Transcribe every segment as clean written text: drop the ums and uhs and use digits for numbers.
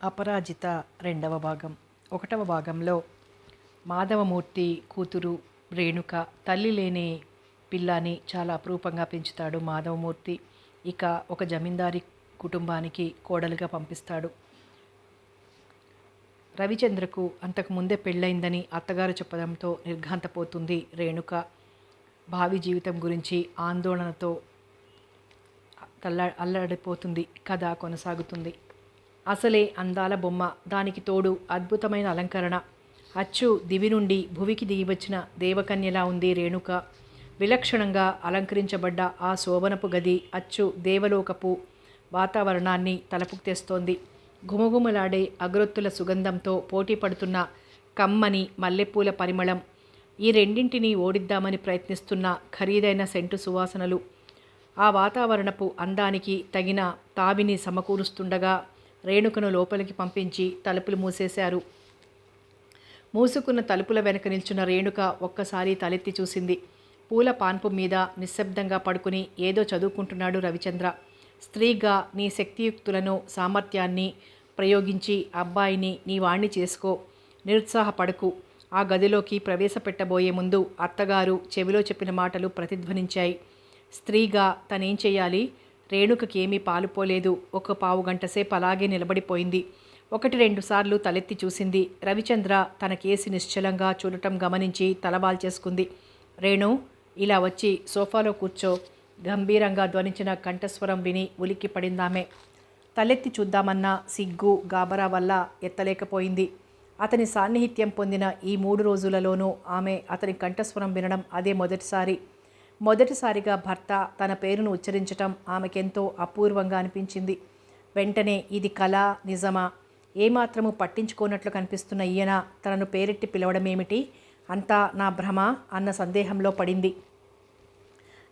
అపరాజిత రెండవ భాగం. ఒకటవ భాగంలో మాధవమూర్తి కూతురు రేణుక తల్లి లేని పిల్లని చాలా అపురూపంగా పెంచుతాడు మాధవమూర్తి. ఇక ఒక జమీందారీ కుటుంబానికి కోడలుగా పంపిస్తాడు. రవిచంద్రకు అంతకుముందే పెళ్ళయిందని అత్తగారు చెప్పడంతో నిర్ఘాంతపోతుంది రేణుక. భావి జీవితం గురించి ఆందోళనతో అల్లాడిపోతుంది. కథ కొనసాగుతుంది. అసలే అందాల బొమ్మ, దానికి తోడు అద్భుతమైన అలంకరణ. అచ్చు దివి నుండి భువికి దిగివచ్చిన దేవకన్యలా ఉంది రేణుక. విలక్షణంగా అలంకరించబడ్డ ఆ శోభనపు గది అచ్చు దేవలోకపు వాతావరణాన్ని తలపుకు తెస్తోంది. ఘుమఘుమలాడే అగరొత్తుల సుగంధంతో పోటీ పడుతున్న కమ్మని మల్లెపూల పరిమళం, ఈ రెండింటినీ ఓడిద్దామని ప్రయత్నిస్తున్న ఖరీదైన సెంటు సువాసనలు ఆ వాతావరణపు అందానికి తగిన తావిని సమకూరుస్తుండగా రేణుకను లోపలికి పంపించి తలుపులు మూసేశారు. మూసుకున్న తలుపుల వెనక నిల్చున్న రేణుక ఒక్కసారి తలెత్తి చూసింది. పూల పాన్పు మీద నిశ్శబ్దంగా పడుకుని ఏదో చదువుకుంటున్నాడు రవిచంద్ర. స్త్రీగా నీ శక్తియుక్తులను సామర్థ్యాన్ని ప్రయోగించి అబ్బాయిని నీ వాణ్ణి చేసుకో, నిరుత్సాహపడకు. ఆ గదిలోకి ప్రవేశపెట్టబోయే ముందు అత్తగారు చెవిలో చెప్పిన మాటలు ప్రతిధ్వనించాయి. స్త్రీగా తనేం చెయ్యాలి? రేణుకకి ఏమీ పాలుపోలేదు. ఒక పావుగంట సేపు అలాగే నిలబడిపోయింది. 1-2 సార్లు తలెత్తి చూసింది. రవిచంద్ర తన కేసి నిశ్చలంగా చూడటం గమనించి తలవాల్చేసుకుంది. రేణు, ఇలా వచ్చి సోఫాలో కూర్చో, గంభీరంగా ధ్వనించిన కంఠస్వరం విని ఉలిక్కి పడిందామె. తలెత్తి చూద్దామన్నా సిగ్గు గాబరా వల్ల ఎత్తలేకపోయింది. అతని సాన్నిహిత్యం పొందిన ఈ 3 రోజులలోనూ ఆమె అతని కంఠస్వరం వినడం అదే మొదటిసారిగా భర్త తన పేరును ఉచ్చరించటం ఆమెకెంతో అపూర్వంగా అనిపించింది. వెంటనే ఇది కళ, నిజమా? ఏమాత్రము పట్టించుకోనట్లు కనిపిస్తున్న ఈయన తనను పేరెట్టి పిలవడమేమిటి? అంతా నా భ్రమ అన్న సందేహంలో పడింది.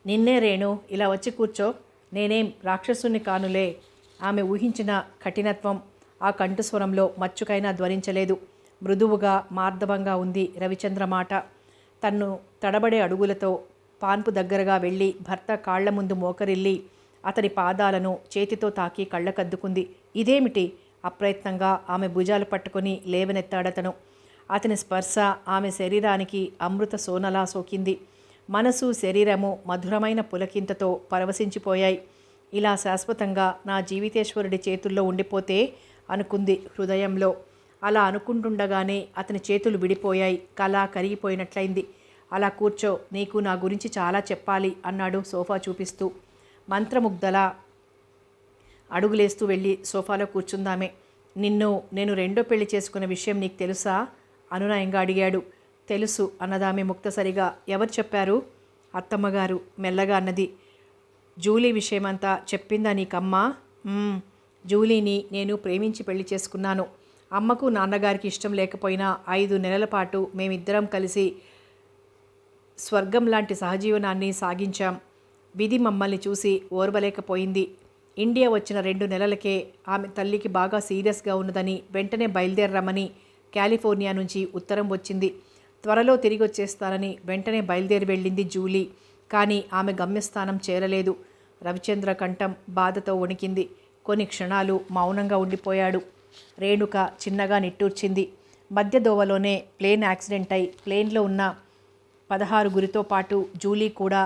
నిన్నే రేణు, ఇలా వచ్చి కూర్చో, నేనేం రాక్షసుని కానులే. ఆమె ఊహించిన కఠినత్వం ఆ కంఠస్వరంలో మచ్చుకైనా ధ్వనించలేదు. మృదువుగా మార్దవంగా ఉంది రవిచంద్ర మాట. తన్ను తడబడే అడుగులతో పాన్పు దగ్గరగా వెళ్ళి భర్త కాళ్ల ముందు మోకరిల్లి అతని పాదాలను చేతితో తాకి కళ్ళకద్దుకుంది. ఇదేమిటి? అప్రయత్నంగా ఆమె భుజాలు పట్టుకొని లేవనెత్తాడతను. అతని స్పర్శ ఆమె శరీరానికి అమృత సోనలా సోకింది. మనసు, శరీరము మధురమైన పులకింతతో పరవశించిపోయాయి. ఇలా శాశ్వతంగా నా జీవితేశ్వరుడి చేతుల్లో ఉండిపోతే అనుకుంది హృదయంలో. అలా అనుకుంటుండగానే అతని చేతులు విడిపోయాయి. కళ కరిగిపోయినట్లయింది. అలా కూర్చో, నీకు నా గురించి చాలా చెప్పాలి అన్నాడు సోఫా చూపిస్తూ. మంత్రముగ్ధలా అడుగులేస్తూ వెళ్ళి సోఫాలో కూర్చుందామే. నేను రెండో పెళ్లి చేసుకున్న విషయం నీకు తెలుసా? అనునయంగా అడిగాడు. తెలుసు అన్నదామె ముక్తసరిగా. ఎవరు చెప్పారు? అత్తమ్మగారు మెల్లగా అన్నది. జూలీ విషయమంతా చెప్పిందా నీకమ్మా? జూలీని నేను ప్రేమించి పెళ్లి చేసుకున్నాను. అమ్మకు నాన్నగారికి ఇష్టం లేకపోయినా 5 నెలల పాటు మేమిద్దరం కలిసి స్వర్గం లాంటి సహజీవనాన్ని సాగించాం. విధి మమ్మల్ని చూసి ఓర్వలేకపోయింది. ఇండియా వచ్చిన 2 నెలలకే ఆమె తల్లికి బాగా సీరియస్గా ఉన్నదని వెంటనే బయలుదేరమని కాలిఫోర్నియా నుంచి ఉత్తరం వచ్చింది. త్వరలో తిరిగి వచ్చేస్తానని వెంటనే బయలుదేరి వెళ్ళింది జూలీ. కానీ ఆమె గమ్యస్థానం చేరలేదు. రవిచంద్ర కంఠం బాధతో వణికింది. కొన్ని క్షణాలు మౌనంగా ఉండిపోయాడు. రేణుక చిన్నగా నిట్టూర్చింది. మధ్య దోవలోనే ప్లేన్ యాక్సిడెంట్ అయి ప్లేన్లో ఉన్న 16 పాటు జూలీ కూడా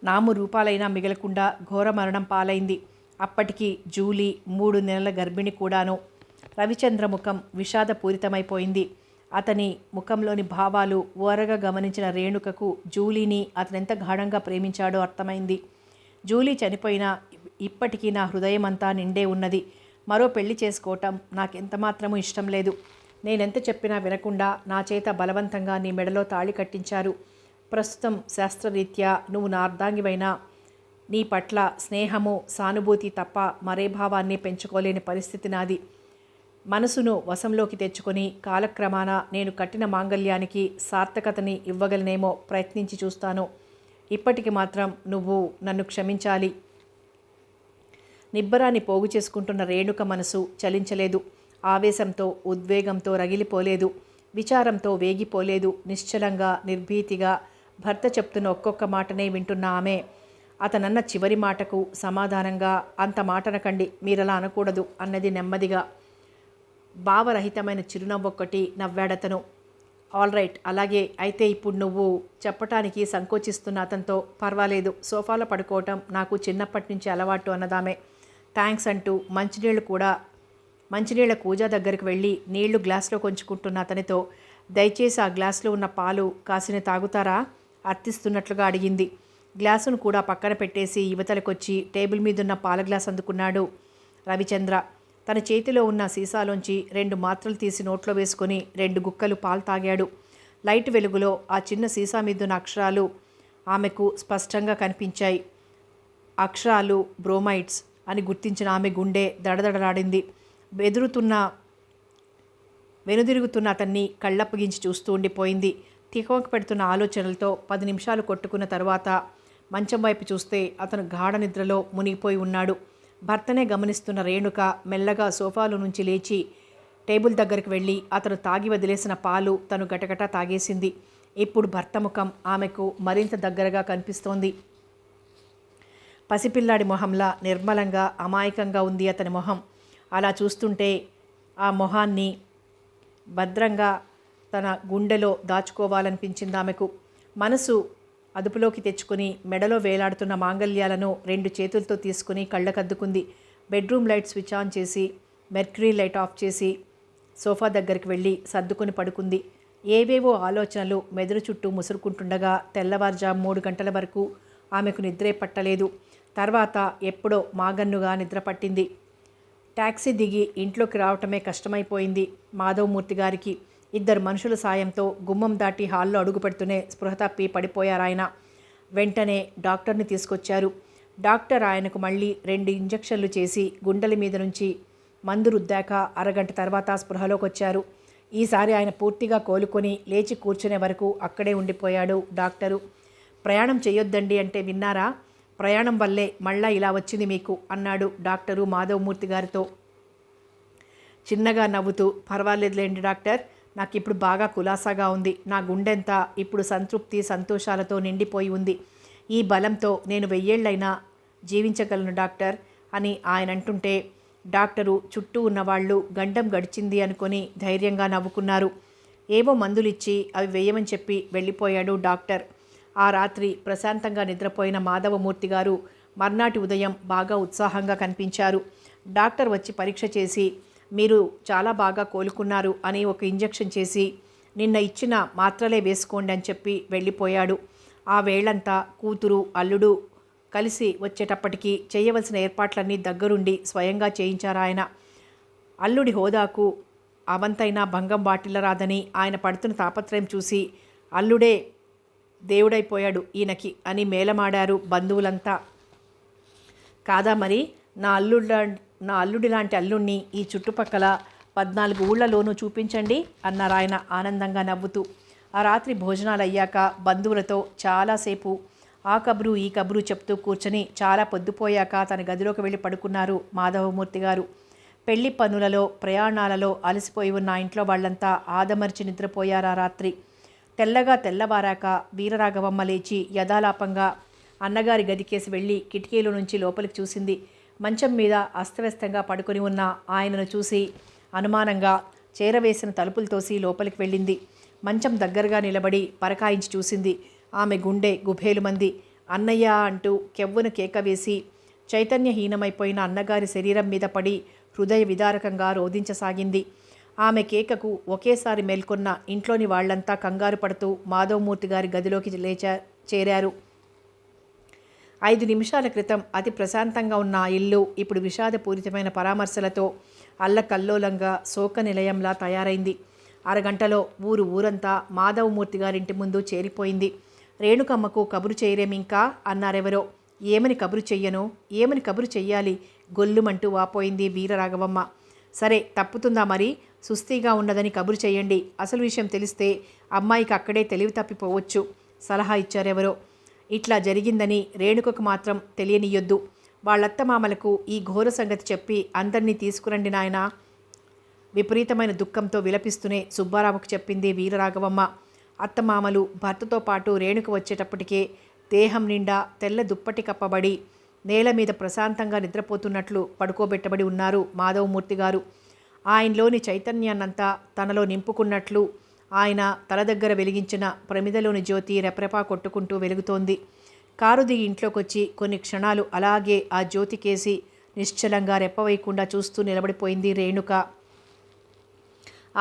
నామరూపాలైనా మిగలకుండా ఘోర మరణం పాలైంది. అప్పటికి జూలీ 3 నెలల గర్భిణి కూడాను. రవిచంద్ర ముఖం విషాదపూరితమైపోయింది. అతని ముఖంలోని భావాలు ఓరగా గమనించిన రేణుకకు జూలీని అతనెంత గాఢంగా ప్రేమించాడో అర్థమైంది. జూలీ చనిపోయినా ఇప్పటికీ నా హృదయం అంతా నిండే ఉన్నది. మరో పెళ్లి చేసుకోవటం నాకెంతమాత్రమూ ఇష్టం లేదు. నేనెంత చెప్పినా వినకుండా నా చేత బలవంతంగా నీ మెడలో తాళి కట్టించారు. ప్రస్తుతం శాస్త్రరీత్యా నువ్వు నా అర్ధాంగివైనా నీ పట్ల స్నేహము, సానుభూతి తప్ప మరే భావాన్ని పెంచుకోలేని పరిస్థితి నాది. మనసును వశంలోకి తెచ్చుకొని కాలక్రమాన నేను కట్టిన మాంగల్యానికి సార్థకతని ఇవ్వగలనేమో ప్రయత్నించి చూస్తాను. ఇప్పటికి మాత్రం నువ్వు నన్ను క్షమించాలి. నిబ్బరాన్ని పోగు చేసుకుంటున్న రేణుక మనసు చలించలేదు. ఆవేశంతో, ఉద్వేగంతో రగిలిపోలేదు. విచారంతో వేగిపోలేదు. నిశ్చలంగా, నిర్భీతిగా భర్త చెప్తున్న ఒక్కొక్క మాటనే వింటున్న ఆమె అతనన్న చివరి మాటకు సమాధానంగా, అంత మాటనకండి, మీరలా అనకూడదు అన్నది నెమ్మదిగా. భావరహితమైన చిరునవ్వొక్కటి నవ్వాడతను. ఆల్ రైట్, అలాగే అయితే ఇప్పుడు నువ్వు చెప్పటానికి సంకోచిస్తున్న అతనితో పర్వాలేదు, సోఫాలో పడుకోవటం నాకు చిన్నప్పటి నుంచి అలవాటు అన్నదామే. థ్యాంక్స్ అంటూ మంచినీళ్ల కూజా దగ్గరికి వెళ్ళి నీళ్లు గ్లాసులో కొంచుకుంటున్న అతనితో, దయచేసి ఆ గ్లాసులో ఉన్న పాలు కాసిన తాగుతారా అర్థిస్తున్నట్లుగా అడిగింది. గ్లాసును కూడా పక్కన పెట్టేసి యువతలకొచ్చి టేబుల్ మీదున్న పాల గ్లాస్ అందుకున్నాడు రవిచంద్ర. తన చేతిలో ఉన్న సీసాలోంచి 2 మాత్రలు తీసి నోట్లో వేసుకొని 2 గుక్కలు పాలు తాగాడు. లైట్ వెలుగులో ఆ చిన్న సీసా మీదున్న అక్షరాలు ఆమెకు స్పష్టంగా కనిపించాయి. అక్షరాలు బ్రోమైడ్స్ అని గుర్తించిన ఆమె గుండె దడదడలాడింది. వెనుదిరుగుతున్న అతన్ని కళ్ళప్పగించి చూస్తూ ఉండిపోయింది. తికమక పెడుతున్న ఆలోచనలతో 10 నిమిషాలు కొట్టుకున్న తర్వాత మంచం వైపు చూస్తే అతను గాఢ నిద్రలో మునిగిపోయి ఉన్నాడు. భర్తనే గమనిస్తున్న రేణుక మెల్లగా సోఫాలో నుంచి లేచి టేబుల్ దగ్గరికి వెళ్ళి అతను తాగి వదిలేసిన పాలు తను గటగట తాగేసింది. ఇప్పుడు భర్త ముఖం ఆమెకు మరింత దగ్గరగా కనిపిస్తోంది. పసిపిల్లాడి మొహంలా నిర్మలంగా అమాయకంగా ఉంది అతని మొహం. అలా చూస్తుంటే ఆ మొహాన్ని భద్రంగా తన గుండెలో దాచుకోవాలనిపించింది ఆమెకు. మనసు అదుపులోకి తెచ్చుకుని మెడలో వేలాడుతున్న మాంగల్యాలను 2 చేతులతో తీసుకుని కళ్ళకద్దుకుంది. బెడ్రూమ్ లైట్ స్విచ్ ఆన్ చేసి మెర్క్యూరీ లైట్ ఆఫ్ చేసి సోఫా దగ్గరికి వెళ్ళి సర్దుకుని పడుకుంది. ఏవేవో ఆలోచనలు మెదడు చుట్టూ ముసురుకుంటుండగా తెల్లవారుజాము 3 గంటల వరకు ఆమెకు నిద్రే పట్టలేదు. తర్వాత ఎప్పుడో మాగన్నుగా నిద్ర పట్టింది. ట్యాక్సీ దిగి ఇంట్లోకి రావటమే కష్టమైపోయింది మాధవమూర్తి గారికి. 2 మనుషుల సాయంతో గుమ్మం దాటి హాల్లో అడుగు పెడుతూనే స్పృహ తప్పి పడిపోయారాయన. వెంటనే డాక్టర్ని తీసుకొచ్చారు. డాక్టర్ ఆయనకు మళ్ళీ 2 ఇంజెక్షన్లు చేసి గుండెల మీద నుంచి మందు రుద్దాక అరగంట తర్వాత స్పృహలోకి వచ్చారు. ఈసారి ఆయన పూర్తిగా కోలుకొని లేచి కూర్చునే వరకు అక్కడే ఉండిపోయాడు డాక్టరు. ప్రయాణం చేయొద్దండి అంటే విన్నారా? ప్రయాణం వల్లే మళ్ళా ఇలా వచ్చింది మీకు అన్నాడు డాక్టరు మాధవమూర్తి గారితో. చిన్నగా నవ్వుతూ, పర్వాలేదులేండి డాక్టర్, నాకు ఇప్పుడు బాగా కులాసాగా ఉంది. నా గుండెంతా ఇప్పుడు సంతృప్తి సంతోషాలతో నిండిపోయి ఉంది. ఈ బలంతో నేను 1000 ఏళ్ళైనా జీవించగలను డాక్టర్ అని ఆయన అంటుంటే డాక్టరు చుట్టూ ఉన్నవాళ్ళు గండం గడిచింది అనుకొని ధైర్యంగా నవ్వుకున్నారు. ఏవో మందులిచ్చి అవి వేయమని చెప్పి వెళ్ళిపోయాడు డాక్టర్. ఆ రాత్రి ప్రశాంతంగా నిద్రపోయిన మాధవమూర్తి గారు మర్నాటి ఉదయం బాగా ఉత్సాహంగా కనిపించారు. డాక్టర్ వచ్చి పరీక్ష చేసి, మీరు చాలా బాగా కోలుకున్నారు అని ఒక ఇంజెక్షన్ చేసి, నిన్న ఇచ్చిన మాత్రలే వేసుకోండి అని చెప్పి వెళ్ళిపోయాడు. ఆ వేళంతా కూతురు అల్లుడు కలిసి వచ్చేటప్పటికి చేయవలసిన ఏర్పాట్లన్నీ దగ్గరుండి స్వయంగా చేయించారాయన. అల్లుడి హోదాకు అవంతైనా భంగం వాటిల్లరాదని ఆయన పడుతున్న తాపత్రయం చూసి, అల్లుడే దేవుడైపోయాడు ఈయనకి అని మేలమాడారు బంధువులంతా. కాదా మరి, నా అల్లుడి లాంటి అల్లుణ్ణి ఈ చుట్టుపక్కల 14 ఊళ్ళలోనూ చూపించండి అన్నారాయన ఆనందంగా నవ్వుతూ. ఆ రాత్రి భోజనాలు అయ్యాక బంధువులతో చాలాసేపు ఆ కబురు ఈ కబురు చెప్తూ కూర్చొని చాలా పొద్దుపోయాక తన గదిలోకి వెళ్ళి పడుకున్నారు మాధవమూర్తి గారు. పెళ్లి పనులలో ప్రయాణాలలో అలసిపోయి ఉన్న ఇంట్లో వాళ్ళంతా ఆదమర్చి నిద్రపోయారు ఆ రాత్రి. తెల్లవారాక వీరరాఘవమ్మ లేచి యథాలాపంగా అన్నగారి గదికేసి వెళ్ళి కిటికీలో నుంచి లోపలికి చూసింది. మంచం మీద అస్తవ్యస్తంగా పడుకొని ఉన్న ఆయనను చూసి అనుమానంగా చేరవేసిన తలుపులు తోసి లోపలికి వెళ్ళింది. మంచం దగ్గరగా నిలబడి పరకాయించి చూసింది. ఆమె గుండె గుభేలుమంది. అన్నయ్య అంటూ కెవ్వున కేక వేసి చైతన్యహీనమైపోయిన అన్నగారి శరీరం మీద పడి హృదయ విదారకంగా రోధించసాగింది. ఆమె కేకకు ఒకేసారి మేల్కొన్న ఇంట్లోని వాళ్లంతా కంగారు పడుతూ మాధవమూర్తి గారి గదిలోకి చేరారు. 5 నిమిషాల క్రితం అతి ప్రశాంతంగా ఉన్న ఆ ఇల్లు ఇప్పుడు విషాదపూరితమైన పరామర్శలతో అల్లకల్లోలంగా శోక నిలయంలా తయారైంది. అరగంటలో ఊరంతా మాధవమూర్తి గారింటి ముందు చేరిపోయింది. రేణుకమ్మకు కబురు చేయరేమింకా అన్నారెవరో. ఏమని కబురు చెయ్యను, ఏమని కబురు చెయ్యాలి, గొల్లుమంటూ వాపోయింది వీరరాఘవమ్మ. సరే, తప్పుతుందా మరి, సుస్థిగా ఉన్నదని కబురు చెయ్యండి, అసలు విషయం తెలిస్తే అమ్మాయికి అక్కడే తెలివి తప్పిపోవచ్చు సలహా ఇచ్చారెవరో. ఇట్లా జరిగిందని రేణుకకు మాత్రం తెలియనియ్యొద్దు. వాళ్ళత్తమామలకు ఈ ఘోర సంగతి చెప్పి అందరినీ తీసుకురండి నాయనా, విపరీతమైన దుఃఖంతో విలపిస్తూనే సుబ్బారావుకు చెప్పింది వీరరాఘవమ్మ. అత్తమామలు భర్తతో పాటు రేణుక వచ్చేటప్పటికే దేహం నిండా తెల్ల దుప్పటి కప్పబడి నేల మీద ప్రశాంతంగా నిద్రపోతున్నట్లు పడుకోబెట్టబడి ఉన్నారు మాధవమూర్తి గారు. ఆయనలోని చైతన్యాన్నంతా తనలో నింపుకున్నట్లు ఆయన తల దగ్గర వెలిగించిన ప్రమిదలోని జ్యోతి రెపరెపా కొట్టుకుంటూ వెలుగుతోంది. కారు దిగి ఇంట్లోకొచ్చి కొన్ని క్షణాలు అలాగే ఆ జ్యోతికేసి నిశ్చలంగా రెప్పవేయకుండా చూస్తూ నిలబడిపోయింది రేణుక.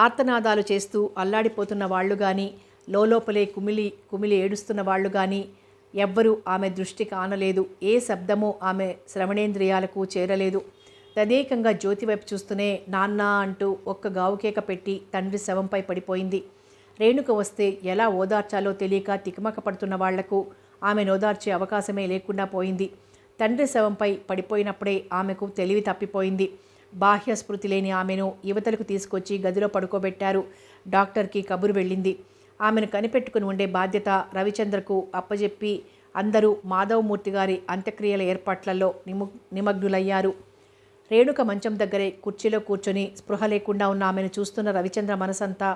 ఆర్తనాదాలు చేస్తూ అల్లాడిపోతున్న వాళ్ళు కానీ, లోపలే కుమిలి కుమిలి ఏడుస్తున్న వాళ్ళు కానీ ఎవ్వరూ ఆమె దృష్టి కానలేదు. ఏ శబ్దమూ ఆమె శ్రవణేంద్రియాలకు చేరలేదు. తదేకంగా జ్యోతి వైపు చూస్తూనే నాన్న అంటూ ఒక్క గావుకేక పెట్టి తండ్రి శవంపై పడిపోయింది. రేణుక వస్తే ఎలా ఓదార్చాలో తెలియక తికమక పడుతున్న వాళ్లకు ఆమె ఓదార్చే అవకాశమే లేకుండా పోయింది. తండ్రి శవంపై పడిపోయినప్పుడే ఆమెకు తెలివి తప్పిపోయింది. బాహ్య స్మృతి లేని ఆమెను యువతలకు తీసుకొచ్చి గదిలో పడుకోబెట్టారు. డాక్టర్కి కబురు వెళ్ళింది. ఆమెను కనిపెట్టుకుని ఉండే బాధ్యత రవిచంద్రకు అప్పజెప్పి అందరూ మాధవమూర్తి గారి అంత్యక్రియల ఏర్పాట్లలో నిమగ్నులయ్యారు. రేణుక మంచం దగ్గరే కుర్చీలో కూర్చొని స్పృహ లేకుండా ఉన్న ఆమెను చూస్తున్న రవిచంద్ర మనసంతా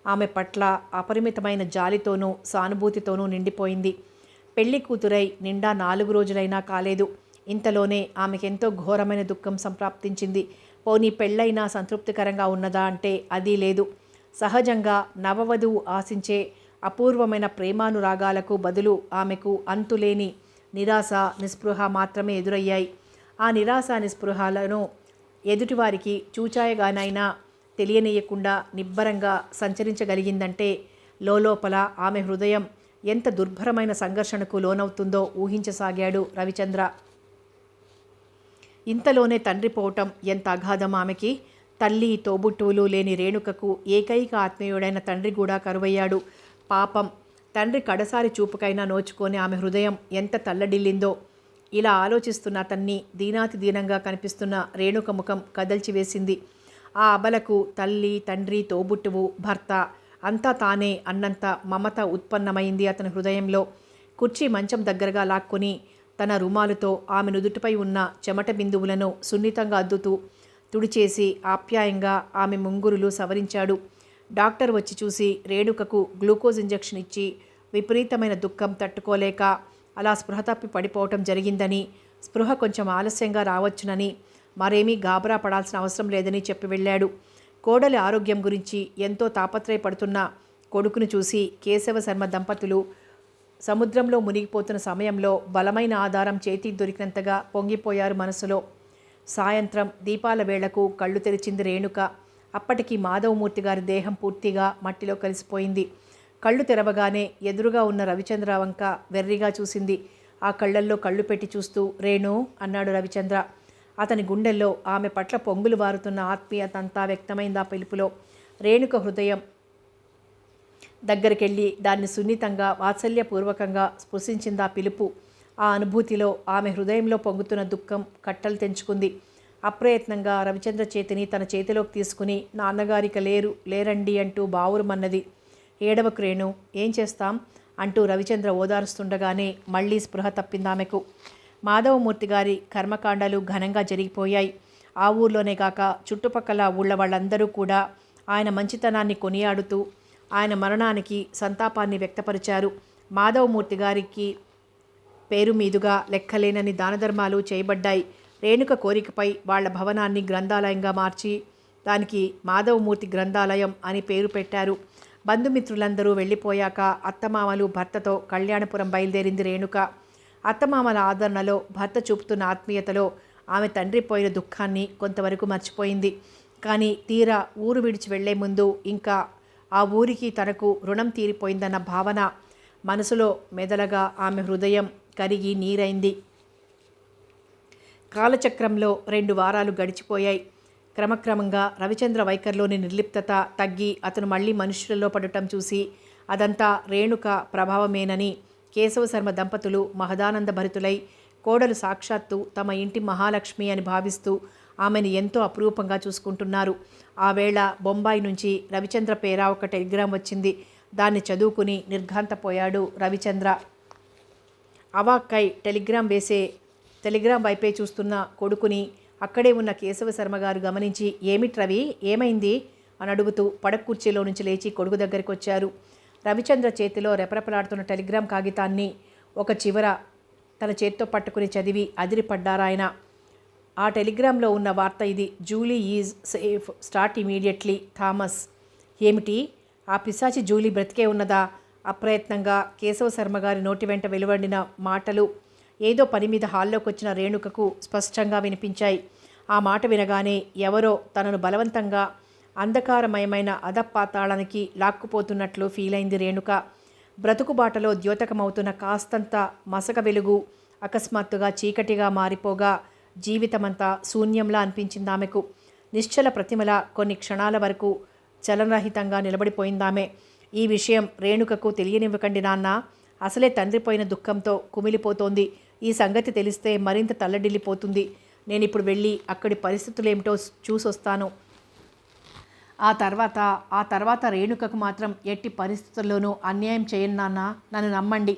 ఆమె పట్ల అపరిమితమైన జాలితోనూ సానుభూతితోనూ నిండిపోయింది. పెళ్లి కూతురై నిండా 4 రోజులైనా కాలేదు. ఇంతలోనే ఆమెకెంతో ఘోరమైన దుఃఖం సంప్రాప్తించింది. పోనీ పెళ్ళైనా సంతృప్తికరంగా ఉన్నదా అంటే అదీ లేదు. సహజంగా నవవధువు ఆశించే అపూర్వమైన ప్రేమానురాగాలకు బదులు ఆమెకు అంతులేని నిరాశ నిస్పృహ మాత్రమే ఎదురయ్యాయి. ఆ నిరాశ నిస్పృహలను ఎదుటివారికి చూచాయగానైనా తెలియనీయకుండా నిబ్బరంగా సంచరించగలిగిందంటే లోపల ఆమె హృదయం ఎంత దుర్భరమైన సంఘర్షణకు లోనవుతుందో ఊహించసాగాడు రవిచంద్ర. ఇంతలోనే తండ్రి పోవటం ఎంత అగాధం ఆమెకి. తల్లి తోబుట్టువులు లేని రేణుకకు ఏకైక ఆత్మీయుడైన తండ్రి కూడా కరువయ్యాడు. పాపం, తండ్రి కడసారి చూపుకైనా నోచుకొని ఆమె హృదయం ఎంత తల్లడిల్లిందో. ఇలా ఆలోచిస్తున్న అతన్ని దీనాతి దీనంగా కనిపిస్తున్న రేణుక ముఖం కదల్చివేసింది. ఆ అబలకు తల్లి, తండ్రి, తోబుట్టువు, భర్త అంతా తానే అన్నంత మమత ఉత్పన్నమైంది అతని హృదయంలో. కుర్చీ మంచం దగ్గరగా లాక్కొని తన రుమాలుతో ఆమె నుదుటిపై ఉన్న చెమట బిందువులను సున్నితంగా అద్దుతూ తుడిచేసి ఆప్యాయంగా ఆమె ముంగురులు సవరించాడు. డాక్టర్ వచ్చి చూసి రేణుకకు గ్లూకోజ్ ఇంజెక్షన్ ఇచ్చి విపరీతమైన దుఃఖం తట్టుకోలేక అలా స్పృహ తప్పి పడిపోవటం జరిగిందని, స్పృహ కొంచెం ఆలస్యంగా రావచ్చునని, మరేమీ గాబరా పడాల్సిన అవసరం లేదని చెప్పి వెళ్ళాడు. కోడలి ఆరోగ్యం గురించి ఎంతో తాపత్రయపడుతున్న కొడుకును చూసి కేశవ శర్మ దంపతులు సముద్రంలో మునిగిపోతున్న సమయంలో బలమైన ఆధారం చేతికి దొరికినంతగా పొంగిపోయారు మనసులో. సాయంత్రం దీపాల వేళకు కళ్ళు తెరిచింది రేణుక. అప్పటికి మాధవమూర్తి గారి దేహం పూర్తిగా మట్టిలో కలిసిపోయింది. కళ్ళు తెరవగానే ఎదురుగా ఉన్న రవిచంద్ర వంక వెర్రిగా చూసింది. ఆ కళ్ళల్లో కళ్ళు పెట్టి చూస్తూ రేణు అన్నాడు రవిచంద్ర. అతని గుండెల్లో ఆమె పట్ల పొంగులు బారుతున్న ఆత్మీయత అంతా వ్యక్తమైంది ఆ పిలుపులో. రేణుక హృదయం దగ్గరికెళ్ళి దాన్ని సున్నితంగా వాత్సల్యపూర్వకంగా స్పృశించింది ఆ పిలుపు. ఆ అనుభూతిలో ఆమె హృదయంలో పొంగుతున్న దుఃఖం కట్టలు తెంచుకుంది. అప్రయత్నంగా రవిచంద్ర చేతిని తన చేతిలోకి తీసుకుని నాన్నగారిక లేరండి అంటూ బావురుమన్నది. ఏడవకు రేణు, ఏం చేస్తాం అంటూ రవిచంద్ర ఓదారుస్తుండగానే మళ్లీ స్పృహ తప్పిందామెకు. మాధవమూర్తి గారి కర్మకాండాలు ఘనంగా జరిగిపోయాయి. ఆ ఊర్లోనే కాక చుట్టుపక్కల ఊళ్ళ వాళ్ళందరూ కూడా ఆయన మంచితనాన్ని కొనియాడుతూ ఆయన మరణానికి సంతాపాన్ని వ్యక్తపరిచారు. మాధవమూర్తి గారికి పేరు మీదుగా లెక్కలేనని దానధర్మాలు చేయబడ్డాయి. రేణుక కోరికపై వాళ్ల భవనాన్ని గ్రంథాలయంగా మార్చి దానికి మాధవమూర్తి గ్రంథాలయం అని పేరు పెట్టారు. బంధుమిత్రులందరూ వెళ్ళిపోయాక అత్తమామలు భర్తతో కళ్యాణపురం బయలుదేరింది రేణుక. అత్తమామల ఆదరణలో, భర్త చూపుతున్న ఆత్మీయతలో ఆమె తండ్రి పోయిన దుఃఖాన్ని కొంతవరకు మర్చిపోయింది. కానీ తీరా ఊరు విడిచి వెళ్లే ముందు ఇంకా ఆ ఊరికి తనకు రుణం తీరిపోయిందన్న భావన మనసులో మెదలగా ఆమె హృదయం కరిగి నీరైంది. కాలచక్రంలో 2 వారాలు గడిచిపోయాయి. క్రమక్రమంగా రవిచంద్ర వైఖరిలోని నిర్లిప్తత తగ్గి అతను మళ్లీ మనుషులలో పడటం చూసి అదంతా రేణుక ప్రభావమేనని కేశవ శర్మ దంపతులు మహదానంద భరితులై కోడలు సాక్షాత్తు తమ ఇంటి మహాలక్ష్మి అని భావిస్తూ ఆమెను ఎంతో అపురూపంగా చూసుకుంటున్నారు. ఆ వేళ బొంబాయి నుంచి రవిచంద్ర పేరా ఒక టెలిగ్రామ్ వచ్చింది. దాన్ని చదువుకుని నిర్ఘాంతపోయాడు రవిచంద్ర. అవాక్కై టెలిగ్రామ్ వైపే చూస్తున్న కొడుకుని అక్కడే ఉన్న కేశవ శర్మ గారు గమనించి ఏమిటి రవి, ఏమైంది అని అడుగుతూ పడక కుర్చీలో నుంచి లేచి కొడుకు దగ్గరికి వచ్చారు. రవిచంద్ర చేతిలో రెపరెపలాడుతున్న టెలిగ్రామ్ కాగితాన్ని ఒక చివర తన చేత్తో పట్టుకుని చదివి అదిరిపడ్డారాయన. ఆ టెలిగ్రామ్లో ఉన్న వార్త ఇది: Julie is safe, start immediately, Thomas. ఏమిటి? ఆ పిశాచి జూలీ బ్రతికే ఉన్నదా? అప్రయత్నంగా కేశవ శర్మ గారి నోటి వెంట వెలువడిన మాటలు ఏదో పని మీద హాల్లోకి వచ్చిన రేణుకకు స్పష్టంగా వినిపించాయి. ఆ మాట వినగానే ఎవరో తనను బలవంతంగా అంధకారమయమైన అధపాతాళానికి లాక్కుపోతున్నట్లు ఫీలైంది రేణుక. బ్రతుకుబాటలో ద్యోతకమవుతున్న కాస్తంత మసక వెలుగు అకస్మాత్తుగా చీకటిగా మారిపోగా జీవితమంతా శూన్యంలా అనిపించింది ఆమెకు. నిశ్చల ప్రతిమల కొన్ని క్షణాల వరకు చలనరహితంగా నిలబడిపోయిందామె. ఈ విషయం రేణుకకు తెలియనివ్వకండి నాన్న, అసలే తండ్రిపోయిన దుఃఖంతో కుమిలిపోతోంది. ఈ సంగతి తెలిస్తే మరింత తల్లడిల్లిపోతుంది. నేనిప్పుడు వెళ్ళి అక్కడి పరిస్థితులేమిటో చూసొస్తాను. ఆ తర్వాత రేణుకకు మాత్రం ఎట్టి పరిస్థితుల్లోనూ అన్యాయం చేయను నాన్న, నన్ను నమ్మండి.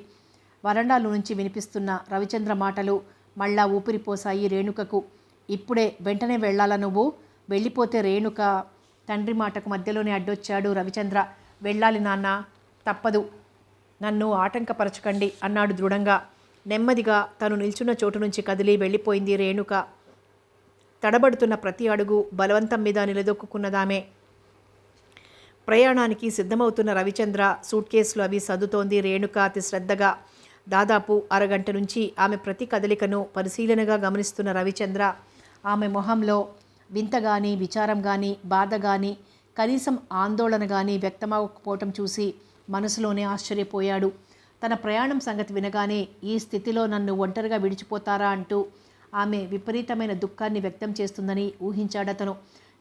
వరండాలో నుంచి వినిపిస్తున్న రవిచంద్ర మాటలు మళ్ళా ఊపిరిపోసాయి రేణుకకు. ఇప్పుడే వెంటనే వెళ్ళాలా నువ్వు? వెళ్ళిపోతే రేణుక. తండ్రి మాటకు మధ్యలోనే అడ్డొచ్చాడు రవిచంద్ర. వెళ్ళాలి నాన్న, తప్పదు, నన్ను ఆటంకపరచకండి అన్నాడు దృఢంగా. నెమ్మదిగా తను నిల్చున్న చోటు నుంచి కదిలి వెళ్ళిపోయింది రేణుక. తడబడుతున్న ప్రతి అడుగు బలవంతం మీద నిలదొక్కున్నదామే. ప్రయాణానికి సిద్ధమవుతున్న రవిచంద్ర సూట్ కేసులు అవి సర్దుతోంది రేణుక అతి శ్రద్ధగా. దాదాపు అరగంట నుంచి ఆమె ప్రతి కదలికను పరిశీలనగా గమనిస్తున్న రవిచంద్ర ఆమె మొహంలో వింత కానీ, విచారం కానీ, బాధ కానీ, కనీసం ఆందోళన కానీ వ్యక్తమవకపోవటం చూసి మనసులోనే ఆశ్చర్యపోయాడు. తన ప్రయాణం సంగతి వినగానే ఈ స్థితిలో నన్ను ఒంటరిగా విడిచిపోతారా అంటూ ఆమె విపరీతమైన దుఃఖాన్ని వ్యక్తం చేస్తుందని ఊహించాడతను.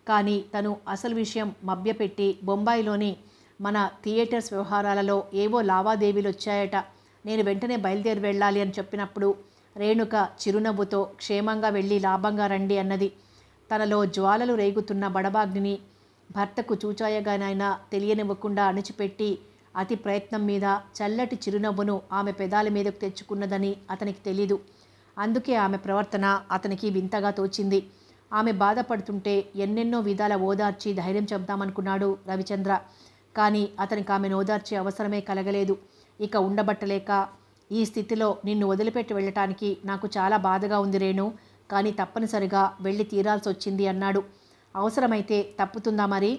కానీ తను అసలు విషయం మభ్యపెట్టి బొంబాయిలోని మన థియేటర్స్ వ్యవహారాలలో ఏవో లావాదేవీలు వచ్చాయట, నేను వెంటనే బయలుదేరి వెళ్ళాలి అని చెప్పినప్పుడు రేణుక చిరునవ్వుతో క్షేమంగా వెళ్ళి లాభంగా రండి అన్నది. తనలో జ్వాలలు రేగుతున్న బడబాగ్నిని భర్తకు చూచాయగానైనా తెలియనివ్వకుండా అణిచిపెట్టి అతి ప్రయత్నం మీద చల్లటి చిరునవ్వును ఆమె పెదాల మీదకు తెచ్చుకున్నదని అతనికి తెలీదు. అందుకే ఆమె ప్రవర్తన అతనికి వింతగా తోచింది. ఆమె బాధపడుతుంటే ఎన్నెన్నో విధాల ఓదార్చి ధైర్యం చెప్దామనుకున్నాడు రవిచంద్ర. కానీ అతనికి ఆమెను ఓదార్చే అవసరమే కలగలేదు. ఇక ఉండబట్టలేక, ఈ స్థితిలో నిన్ను వదిలిపెట్టి వెళ్ళటానికి నాకు చాలా బాధగా ఉంది రేణు, కానీ తప్పనిసరిగా వెళ్ళి తీరాల్సి వచ్చింది అన్నాడు. అవసరమైతే తప్పుతుందా మరి?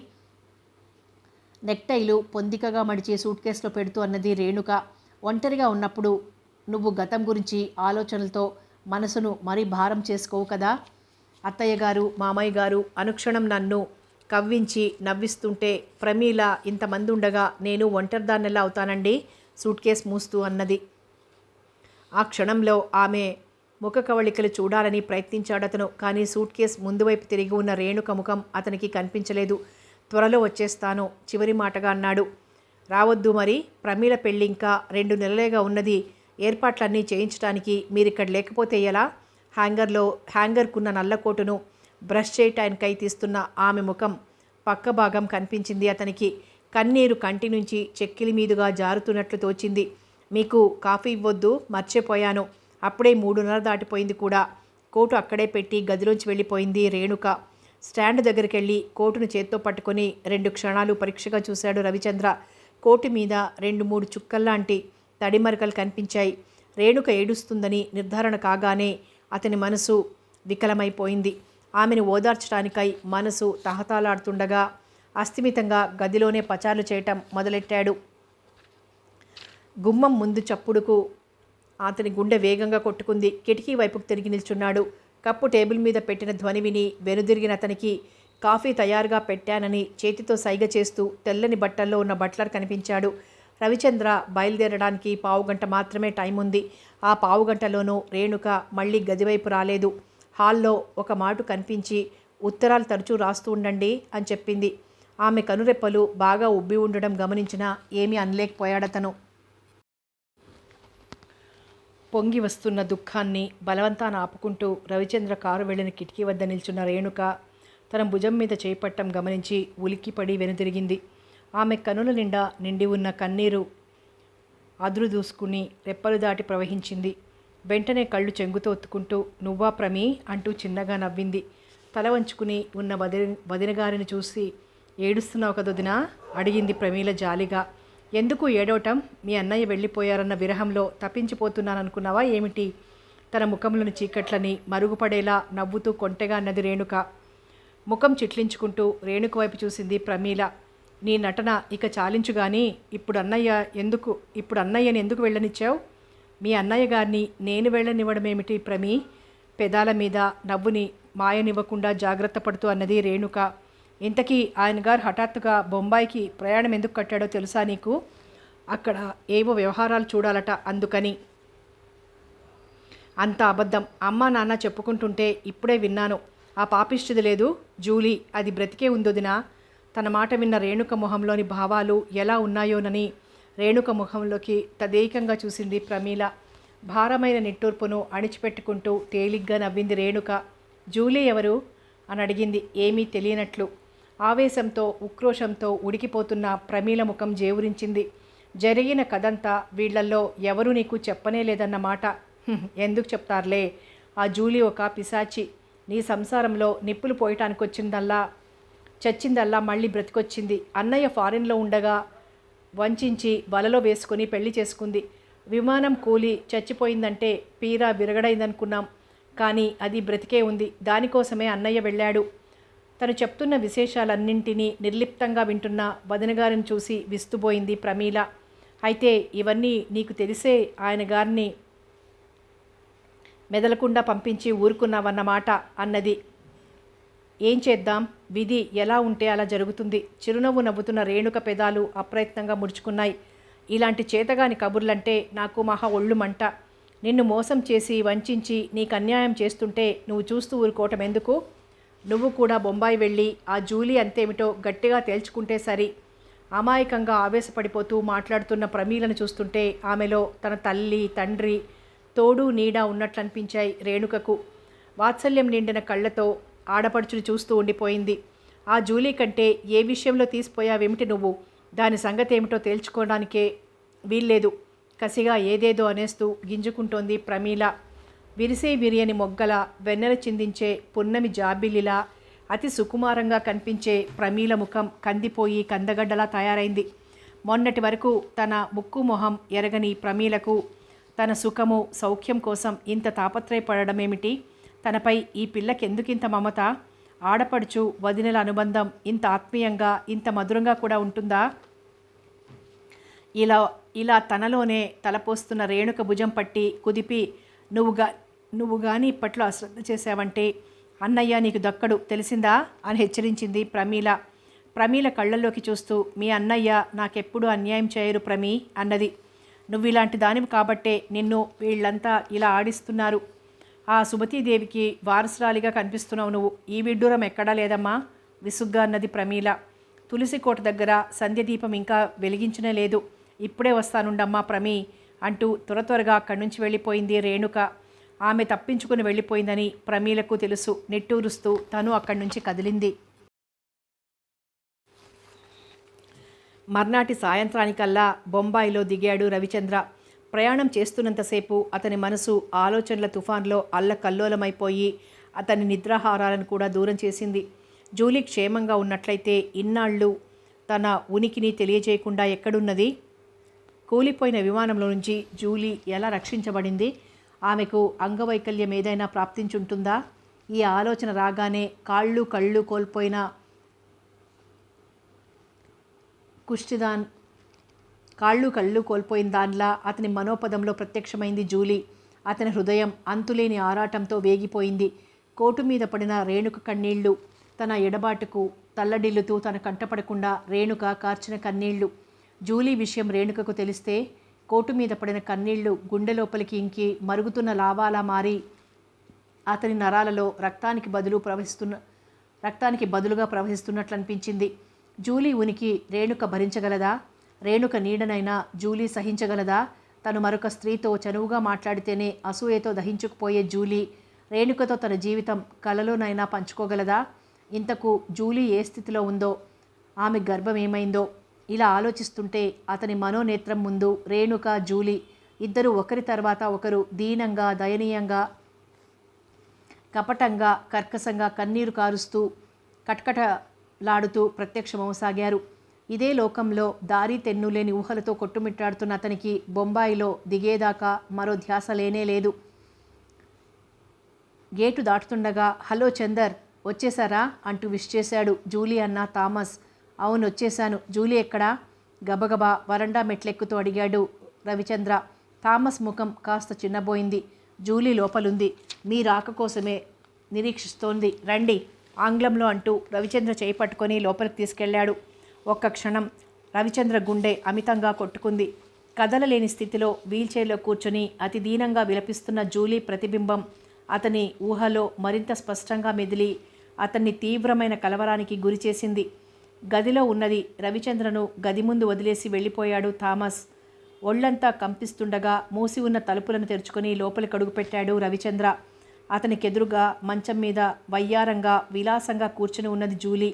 నెక్టైలు పొందికగా మడిచి సూట్ కేసులో పెడుతూ అన్నది రేణుక. ఒంటరిగా ఉన్నప్పుడు నువ్వు గతం గురించి ఆలోచనలతో మనసును మరీ భారం చేసుకోవు కదా. అత్తయ్య గారు, మామయ్య గారు అనుక్షణం నన్ను కవ్వించి నవ్విస్తుంటే ప్రమీల ఇంతమంది ఉండగా నేను ఒంటరిదాన్నెలా అవుతానండి, సూట్ కేస్ మూస్తూ అన్నది. ఆ క్షణంలో ఆమె ముఖ కవళికలు చూడాలని ప్రయత్నించాడతను. కానీ సూట్ కేస్ ముందు వైపు తిరిగి ఉన్న రేణుక ముఖం అతనికి కనిపించలేదు. త్వరలో వచ్చేస్తాను చివరి మాటగా అన్నాడు. రావద్దు మరి, ప్రమీల పెళ్ళి ఇంకా 2 నెలలేగా ఉన్నది. ఏర్పాట్లన్నీ చేయించడానికి మీరిక్కడ లేకపోతే ఎలా? హ్యాంగర్కున్న నల్లకోటును బ్రష్ చేయటానికై తీస్తున్న ఆమె ముఖం పక్క భాగం కనిపించింది అతనికి. కన్నీరు కంటి నుంచి చెక్కిలి మీదుగా జారుతున్నట్లు తోచింది. మీకు కాఫీ ఇవ్వొద్దు, మర్చిపోయాను, అప్పుడే 3:30 దాటిపోయింది కూడా. కోటు అక్కడే పెట్టి గదిలోంచి వెళ్ళిపోయింది రేణుక. స్టాండ్ దగ్గరికి వెళ్ళి కోటును చేత్తో పట్టుకొని 2 క్షణాలు పరీక్షగా చూశాడు రవిచంద్ర. కోటు మీద 2-3 చుక్కల్లాంటి తడిమరకలు కనిపించాయి. రేణుక ఏడుస్తుందని నిర్ధారణ కాగానే అతని మనసు వికలమైపోయింది. ఆమెను ఓదార్చడానికై మనసు తహతాలాడుతుండగా అస్థిమితంగా గదిలోనే పచార్లు చేయటం మొదలెట్టాడు. గుమ్మం ముందు చప్పుడుకు అతని గుండె వేగంగా కొట్టుకుంది. కిటికీ వైపుకు తిరిగి నిల్చున్నాడు. కప్పు టేబుల్ మీద పెట్టిన ధ్వని విని వెనుదిరిగిన అతనికి కాఫీ తయారుగా పెట్టానని చేతితో సైగ చేస్తూ తెల్లని బట్టల్లో ఉన్న బట్లర్ కనిపించాడు. రవిచంద్ర బయలుదేరడానికి 15 గంట మాత్రమే టైం ఉంది. ఆ 15 గంటలోనూ రేణుక మళ్ళీ గదివైపు రాలేదు. హాల్లో ఒక మాటు కనిపించి ఉత్తరాలు తరచూ రాస్తూ ఉండండి అని చెప్పింది. ఆమె కనురెప్పలు బాగా ఉబ్బి ఉండడం గమనించినా ఏమీ అనలేకపోయాడతను. పొంగి వస్తున్న దుఃఖాన్ని బలవంతాన ఆపుకుంటూ రవిచంద్ర కారు వెళ్ళిన కిటికీ వద్ద నిల్చున్న రేణుక తన భుజం మీద చేపట్టం గమనించి ఉలిక్కిపడి వెనుదిరిగింది. ఆమె కనుల నిండా నిండి ఉన్న కన్నీరు అదురు దూసుకుని రెప్పలు దాటి ప్రవహించింది. వెంటనే కళ్ళు చెంగుతో ఒత్తుకుంటూ నువ్వా ప్రమీ అంటూ చిన్నగా నవ్వింది. తల వంచుకుని ఉన్న వదినగారిని చూసి ఏడుస్తున్నావు కదొదినా అడిగింది ప్రమీల జాలిగా. ఎందుకు ఏడవటం? మీ అన్నయ్య వెళ్ళిపోయారన్న విరహంలో తప్పించిపోతున్నాననుకున్నావా ఏమిటి? తన ముఖంలోని చీకట్లని మరుగుపడేలా నవ్వుతూ కొంటెగా అన్నది రేణుక. ముఖం చిట్లించుకుంటూ రేణుక వైపు చూసింది ప్రమీల. నీ నటన ఇక చాలించు గాని ఇప్పుడు అన్నయ్యని ఎందుకు వెళ్ళనిచ్చావు? మీ అన్నయ్య గారిని నేను వెళ్ళనివ్వడమేమిటి ప్రమీ? పెదాల మీద నవ్వుని మాయనివ్వకుండా జాగ్రత్త పడుతూ అన్నది రేణుక. ఇంతకీ ఆయన గారు హఠాత్తుగా బొంబాయికి ప్రయాణం ఎందుకు కట్టాడో తెలుసా నీకు? అక్కడ ఏవో వ్యవహారాలు చూడాలట, అందుకని. అంత అబద్ధం. అమ్మా నాన్న చెప్పుకుంటుంటే ఇప్పుడే విన్నాను. ఆ పాపిష్టిది లేదు జూలీ, అది బ్రతికే ఉందొదినా. తన మాట విన్న రేణుక మొహంలోని భావాలు ఎలా ఉన్నాయోనని రేణుక ముఖంలోకి తదేకంగా చూసింది ప్రమీల. భారమైన నిట్టూర్పును అణిచిపెట్టుకుంటూ తేలిగ్గా నవ్వింది రేణుక. జూలీ ఎవరు అని అడిగింది ఏమీ తెలియనట్లు. ఆవేశంతో ఉక్రోషంతో ఉడికిపోతున్న ప్రమీల ముఖం జేవురించింది. జరిగిన కథంతా వీళ్లల్లో ఎవరూ నీకు చెప్పనే లేదన్నమాట. ఎందుకు చెప్తారులే, ఆ జూలీ ఒక పిశాచి. నీ సంసారంలో నిప్పులు పోయటానికి చచ్చిందల్లా మళ్ళీ బ్రతికొచ్చింది. అన్నయ్య ఫారిన్లో ఉండగా వంచించి వలలో వేసుకుని పెళ్లి చేసుకుంది. విమానం కూలి చచ్చిపోయిందంటే పీరా విరగడైందనుకున్నాం, కానీ అది బ్రతికే ఉంది. దానికోసమే అన్నయ్య వెళ్ళాడు. తను చెప్తున్న విశేషాలన్నింటినీ నిర్లిప్తంగా వింటున్న వదినగారిని చూసి విస్తుపోయింది ప్రమీల. అయితే ఇవన్నీ నీకు తెలిసే ఆయన గారిని మెదలకుండా పంపించి ఊరుకున్నావన్నమాట అన్నది. ఏం చేద్దాం, విధి ఎలా ఉంటే అలా జరుగుతుంది. చిరునవ్వు నవ్వుతున్న రేణుక పెదాలు అప్రయత్నంగా ముడుచుకున్నాయి. ఇలాంటి చేతగాని కబుర్లంటే నాకు మహా ఒళ్ళు మంట. నిన్ను మోసం చేసి వంచించి నీకు అన్యాయం చేస్తుంటే నువ్వు చూస్తూ ఊరుకోవటం ఎందుకు? నువ్వు కూడా బొంబాయి వెళ్ళి ఆ జూలీ అంతేమిటో గట్టిగా తేల్చుకుంటే సరి. అమాయకంగా ఆవేశపడిపోతూ మాట్లాడుతున్న ప్రమీలను చూస్తుంటే ఆమెలో తన తల్లి తండ్రి తోడు నీడ ఉన్నట్లనిపించాయి రేణుకకు. వాత్సల్యం నిండిన కళ్ళతో ఆడపడుచుని చూస్తూ ఉండిపోయింది. ఆ జూలీ కంటే ఏ విషయంలో తీసిపోయావేమిటి నువ్వు? దాని సంగతి ఏమిటో తేల్చుకోవడానికే వీల్లేదు. కసిగా ఏదేదో అనేస్తూ గింజుకుంటోంది ప్రమీల. విరిసే విరియని మొగ్గల వెన్నెల చిందించే పున్నమి జాబిల్లిలా అతి సుకుమారంగా కనిపించే ప్రమీల ముఖం కందిపోయి కందగడ్డలా తయారైంది. మొన్నటి వరకు తన ముక్కు మొహం ఎరగని ప్రమీలకు తన సుఖము సౌఖ్యం కోసం ఇంత తాపత్రయపడమేమిటి? తనపై ఈ పిల్లకెందుకింత మమత? ఆడపడుచు వదినల అనుబంధం ఇంత ఆత్మీయంగా ఇంత మధురంగా కూడా ఉంటుందా? ఇలా తనలోనే తలపోస్తున్న రేణుక భుజం పట్టి కుదిపి నువ్వు గాని ఇప్పట్లో అశ్రద్ధ చేశావంటే అన్నయ్య నీకు దక్కడు, తెలిసిందా అని హెచ్చరించింది ప్రమీల. ప్రమీల కళ్ళల్లోకి చూస్తూ మీ అన్నయ్య నాకెప్పుడు అన్యాయం చేయరు ప్రమీ అన్నది. నువ్వు ఇలాంటి దానివి కాబట్టే నిన్ను వీళ్ళంతా ఇలా ఆడిస్తున్నారు. ఆ సుమతీదేవికి వారసురాలిగా కనిపిస్తున్నావు నువ్వు. ఈ విడ్డూరం ఎక్కడా లేదమ్మా విసుగ్గా అన్నది ప్రమీల. తులసికోట దగ్గర సంధ్యదీపం ఇంకా వెలిగించనే లేదు. ఇప్పుడే వస్తానుండమ్మా ప్రమీ అంటూ త్వరగా అక్కడి నుంచి వెళ్ళిపోయింది రేణుక. ఆమె తప్పించుకుని వెళ్ళిపోయిందని ప్రమీలకు తెలుసు. నిట్టూరుస్తూ తను అక్కడి నుంచి కదిలింది. మర్నాటి సాయంత్రానికల్లా బొంబాయిలో దిగాడు రవిచంద్ర. ప్రయాణం చేస్తున్నంతసేపు అతని మనసు ఆలోచనల తుఫాన్లో అల్లకల్లోలమైపోయి అతని నిద్రాహారాలను కూడా దూరం చేసింది. జూలీ క్షేమంగా ఉన్నట్లయితే ఇన్నాళ్ళు తన ఉనికిని తెలియజేయకుండా ఎక్కడున్నది? కూలిపోయిన విమానంలో నుంచి జూలీ ఎలా రక్షించబడింది? ఆమెకు అంగవైకల్యం ఏదైనా ప్రాప్తించుంటుందా? ఈ ఆలోచన రాగానే కళ్ళు కోల్పోయిన కళ్ళు కోల్పోయిన దానిలా అతని మనోపదంలో ప్రత్యక్షమైంది జూలీ. అతని హృదయం అంతులేని ఆరాటంతో వేగిపోయింది. కోటు మీద పడిన రేణుక కన్నీళ్లు తన ఎడబాటుకు తల్లడిల్లుతూ తన కంటపడకుండా రేణుక కార్చిన కన్నీళ్లు. జూలీ విషయం రేణుకకు తెలిస్తే కోటు మీద పడిన కన్నీళ్లు గుండె లోపలికి ఇంకి మరుగుతున్న లావాలా మారి అతని నరాలలో రక్తానికి బదులుగా ప్రవహిస్తున్నట్లు అనిపించింది. జూలీ ఉనికి రేణుక భరించగలదా? రేణుక నీడనైనా జూలీ సహించగలదా? తను మరొక స్త్రీతో చనువుగా మాట్లాడితేనే అసూయతో దహించుకుపోయే జూలీ రేణుకతో తన జీవితం కలలోనైనా పంచుకోగలదా? ఇంతకు జూలీ ఏ స్థితిలో ఉందో, ఆమె గర్భం ఏమైందో ఇలా ఆలోచిస్తుంటే అతని మనోనేత్రం ముందు రేణుక జూలీ ఇద్దరు ఒకరి తర్వాత ఒకరు దీనంగా దయనీయంగా కపటంగా కర్కశంగా కన్నీరు కారుస్తూ కట్కటలాడుతూ ప్రత్యక్షమవసాగారు. ఇదే లోకంలో దారి తెన్నులేని ఊహలతో కొట్టుమిట్టాడుతున్న అతనికి బొంబాయిలో దిగేదాకా మరో ధ్యాస లేనే లేదు. గేటు దాటుతుండగా హలో చందర్ వచ్చేశారా అంటూ విష్ చేశాడు జూలీ అన్న థామస్. అవును వచ్చేశాను. జూలీ ఎక్కడా? గబగబా వరండా మెట్లెక్కుతూ అడిగాడు రవిచంద్ర. థామస్ ముఖం కాస్త చిన్నబోయింది. జూలీ లోపలుంది. మీ రాక కోసమే నిరీక్షిస్తోంది, రండి ఆంగ్లంలో అంటూ రవిచంద్ర చేయి పట్టుకొని లోపలికి తీసుకెళ్లాడు. ఒక్క క్షణం రవిచంద్ర గుండె అమితంగా కొట్టుకుంది. కదలలేని స్థితిలో వీల్చైర్లో కూర్చొని అతి దీనంగా విలపిస్తున్న జూలీ ప్రతిబింబం అతని ఊహలో మరింత స్పష్టంగా మెదిలి అతన్ని తీవ్రమైన కలవరానికి గురిచేసింది. గదిలో ఉన్నది రవిచంద్రను గది ముందు వదిలేసి వెళ్ళిపోయాడు థామస్. ఒళ్లంతా కంపిస్తుండగా మూసి ఉన్న తలుపులను తెరుచుకొని లోపలికి అడుగుపెట్టాడు రవిచంద్ర. అతనికెదురుగా మంచం మీద వయ్యారంగా విలాసంగా కూర్చుని ఉన్నది జూలీ.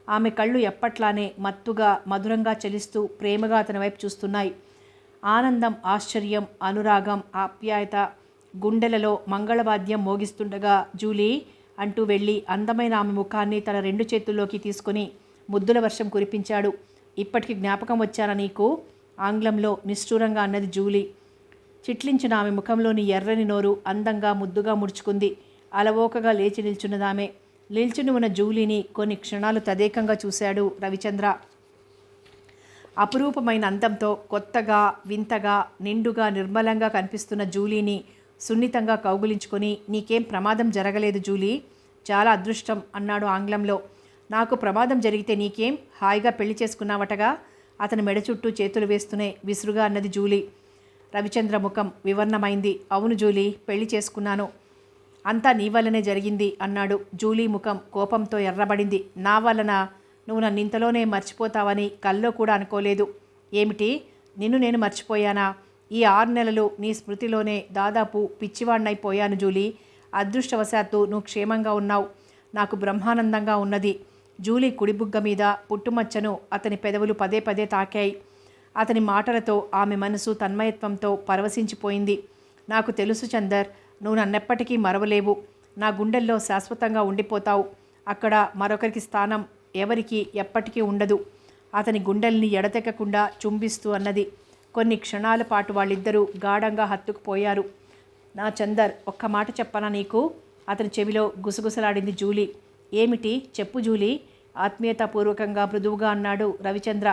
ఆమె కళ్ళు ఎప్పట్లానే మత్తుగా మధురంగా చలిస్తూ ప్రేమగా అతని వైపు చూస్తున్నాయి. ఆనందం, ఆశ్చర్యం, అనురాగం, ఆప్యాయత గుండెలలో మంగళవాద్యం మోగిస్తుండగా జూలీ అంటూ వెళ్ళి అందమైన ఆమె ముఖాన్ని తన 2 చేతుల్లోకి తీసుకుని ముద్దుల వర్షం కురిపించాడు. ఇప్పటికి జ్ఞాపకం వచ్చానా నీకు? ఆంగ్లంలో నిష్ఠూరంగా అన్నది జూలీ. చిట్లించిన ఆమె ముఖంలోని ఎర్రని నోరు అందంగా ముద్దుగా ముడుచుకుంది. అలవోకగా లేచి నిల్చున్నదామె. నిల్చుని ఉన్న జూలీని కొన్ని క్షణాలు తదేకంగా చూశాడు రవిచంద్ర. అపురూపమైన అందంతో కొత్తగా, వింతగా, నిండుగా, నిర్మలంగా కనిపిస్తున్న జూలీని సున్నితంగా కౌగులించుకొని నీకేం ప్రమాదం జరగలేదు జూలీ, చాలా అదృష్టం అన్నాడు ఆంగ్లంలో. నాకు ప్రమాదం జరిగితే నీకేం, హాయిగా పెళ్లి చేసుకున్నావటగా అతని మెడ చుట్టూ చేతులు వేస్తూనే విసురుగా అన్నది జూలీ. రవిచంద్ర ముఖం వివర్ణమైంది. అవును జూలీ, పెళ్లి చేసుకున్నాను. అంతా నీ వల్లనే జరిగింది అన్నాడు. జూలీ ముఖం కోపంతో ఎర్రబడింది. నా వలన? నువ్వు నన్ను ఇంతలోనే మర్చిపోతావని కల్లో కూడా అనుకోలేదు. ఏమిటి, నిన్ను నేను మర్చిపోయానా? ఈ 6 నెలలు నీ స్మృతిలోనే దాదాపు పిచ్చివాణ్ణైపోయాను జూలీ. అదృష్టవశాత్తు నువ్వు క్షేమంగా ఉన్నావు. నాకు బ్రహ్మానందంగా ఉన్నది. జూలీ కుడిబుగ్గ మీద పుట్టుమచ్చను అతని పెదవులు పదే పదే తాకాయి. అతని మాటలతో ఆమె మనసు తన్మయత్వంతో పరవశించిపోయింది. నాకు తెలుసు చందర్, నువ్వు నన్నెప్పటికీ మరవలేవు. నా గుండెల్లో శాశ్వతంగా ఉండిపోతావు. అక్కడ మరొకరికి స్థానం ఎవరికి ఎప్పటికీ ఉండదు. అతని గుండెల్ని ఎడతెక్కకుండా చుంబిస్తూ అన్నది. కొన్ని క్షణాల పాటు వాళ్ళిద్దరూ గాఢంగా హత్తుకుపోయారు. నా చందర్, ఒక్క మాట చెప్పనా నీకు? అతని చెవిలో గుసగుసలాడింది జూలీ. ఏమిటి, చెప్పు జూలీ, ఆత్మీయతాపూర్వకంగా మృదువుగా అన్నాడు రవిచంద్ర.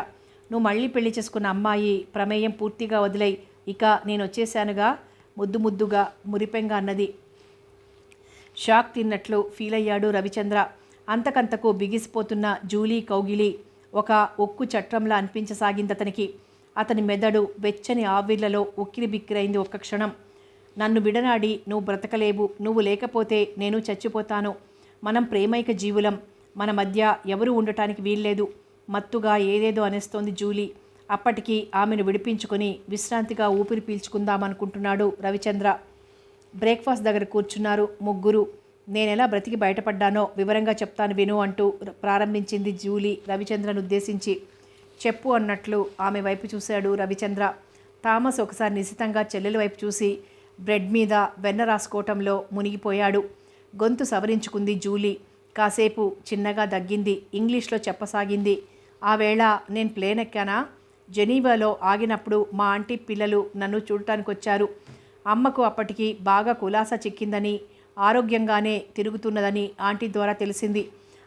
నువ్వు మళ్ళీ పెళ్లి చేసుకున్న అమ్మాయి ప్రమేయం పూర్తిగా వదిలేయి. ఇక నేను వచ్చేశానుగా, ముద్దు ముద్దుగా మురిపెంగా అన్నది. షాక్ తిన్నట్లు ఫీల్ అయ్యాడు రవిచంద్ర. అంతకంతకు బిగిసిపోతున్న జూలీ కౌగిలి ఒక ఉక్కు చట్రంలా అనిపించసాగింది అతనికి. అతని మెదడు వెచ్చని ఆవిర్లలో ఉక్కిరి బిక్కిరైంది ఒక్క క్షణం. నన్ను విడనాడి నువ్వు బ్రతకలేవు. నువ్వు లేకపోతే నేను చచ్చిపోతాను. మనం ప్రేమైక జీవులం. మన మధ్య ఎవరూ ఉండటానికి వీల్లేదు. మత్తుగా ఏదేదో అనేస్తోంది జూలీ. అప్పటికి ఆమెను విడిపించుకొని విశ్రాంతిగా ఊపిరి పీల్చుకుందామనుకుంటున్నాడు రవిచంద్ర. బ్రేక్ఫాస్ట్ దగ్గర కూర్చున్నారు ముగ్గురు. నేనెలా బ్రతికి బయటపడ్డానో వివరంగా చెప్తాను విను అంటూ ప్రారంభించింది జూలీ రవిచంద్రను ఉద్దేశించి. చెప్పు అన్నట్లు ఆమె వైపు చూశాడు రవిచంద్ర. థామస్ ఒకసారి నిశితంగా చెల్లెల వైపు చూసి బ్రెడ్ మీద వెన్న రాసుకోవటంలో మునిగిపోయాడు. గొంతు సవరించుకుంది జూలీ. కాసేపు చిన్నగా దగ్గింది. ఇంగ్లీష్లో చెప్పసాగింది. ఆ వేళ నేను ప్లేన్ ఎక్కానా? జెనీవాలో ఆగినప్పుడు మా ఆంటీ పిల్లలు నన్ను చూడటానికి వచ్చారు. అమ్మకు అప్పటికి బాగా కులాసా చిక్కిందని, ఆరోగ్యంగానే తిరుగుతున్నదని ఆంటీ ద్వారా తెలిసింది.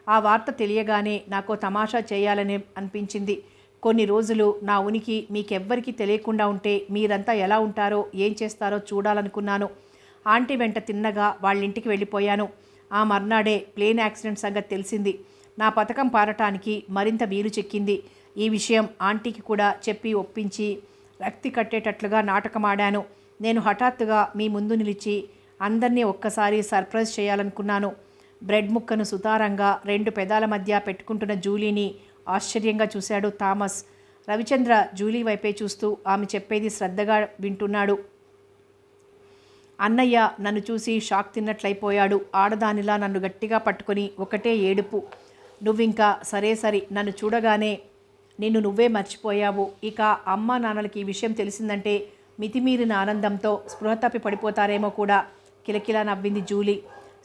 ఆ వార్త తెలియగానే నాకు తమాషా చేయాలని అనిపించింది. కొన్ని రోజులు నా ఉనికి మీకెవ్వరికీ తెలియకుండా ఉంటే మీరంతా ఎలా ఉంటారో, ఏం చేస్తారో చూడాలనుకున్నాను. ఆంటీ వెంట తిన్నగా వాళ్ళింటికి వెళ్ళిపోయాను. ఆ మర్నాడే ప్లేన్ యాక్సిడెంట్ సంగతి తెలిసింది. నా పథకం పారటానికి మరింత వీలు చిక్కింది. ఈ విషయం ఆంటీకి కూడా చెప్పి ఒప్పించి రక్తి కట్టేటట్లుగా నాటకమాడాను. నేను హఠాత్తుగా మీ ముందు నిలిచి అందరినీ ఒక్కసారి సర్ప్రైజ్ చేయాలనుకున్నాను. బ్రెడ్ ముక్కను సుతారంగా 2 పెదాల మధ్య పెట్టుకుంటున్న జూలీని ఆశ్చర్యంగా చూశాడు థామస్. రవిచంద్ర జూలీ వైపే చూస్తూ ఆమె చెప్పేది శ్రద్ధగా వింటున్నాడు. అన్నయ్య నన్ను చూసి షాక్ తిన్నట్లయిపోయాడు. ఆడదానిలా నన్ను గట్టిగా పట్టుకొని ఒకటే ఏడుపు. నువ్వింకా సరే నన్ను చూడగానే నిన్ను నువ్వే మర్చిపోయావు. ఇక అమ్మా నాన్నలకి ఈ విషయం తెలిసిందంటే మితిమీరిన ఆనందంతో స్పృహ తప్పి పడిపోతారేమో కూడా. కిలకిలా నవ్వింది జూలీ.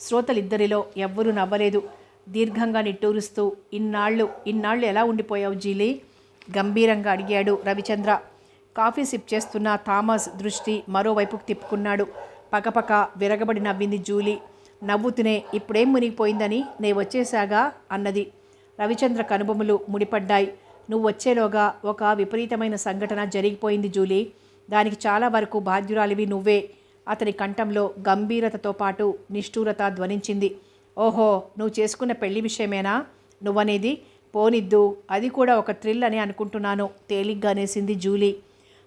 శ్రోతలిద్దరిలో ఎవ్వరూ నవ్వలేదు. దీర్ఘంగా నిట్టూరుస్తూ ఇన్నాళ్ళు ఎలా ఉండిపోయావు జీలీ? గంభీరంగా అడిగాడు రవిచంద్ర. కాఫీ సిప్ చేస్తున్న థామస్ దృష్టి మరోవైపుకు తిప్పుకున్నాడు. పకపక విరగబడి నవ్వింది జూలీ. నవ్వుతూనే ఇప్పుడేం మునిగిపోయిందని నే వచ్చేశాగా అన్నది. రవిచంద్ర కనుబొమ్మలు ముడిపడ్డాయి. నువ్వు వచ్చేలోగా ఒక విపరీతమైన సంఘటన జరిగిపోయింది జూలీ. దానికి చాలా వరకు బాధ్యురాలివి నువ్వే. అతని కంఠంలో గంభీరతతో పాటు నిష్ఠూరత ధ్వనించింది. ఓహో, నువ్వు చేసుకున్న పెళ్లి విషయమేనా నువ్వనేది? పోనిద్దు, అది కూడా ఒక థ్రిల్ అని అనుకుంటున్నాను తేలిగ్గానేసింది జూలీ.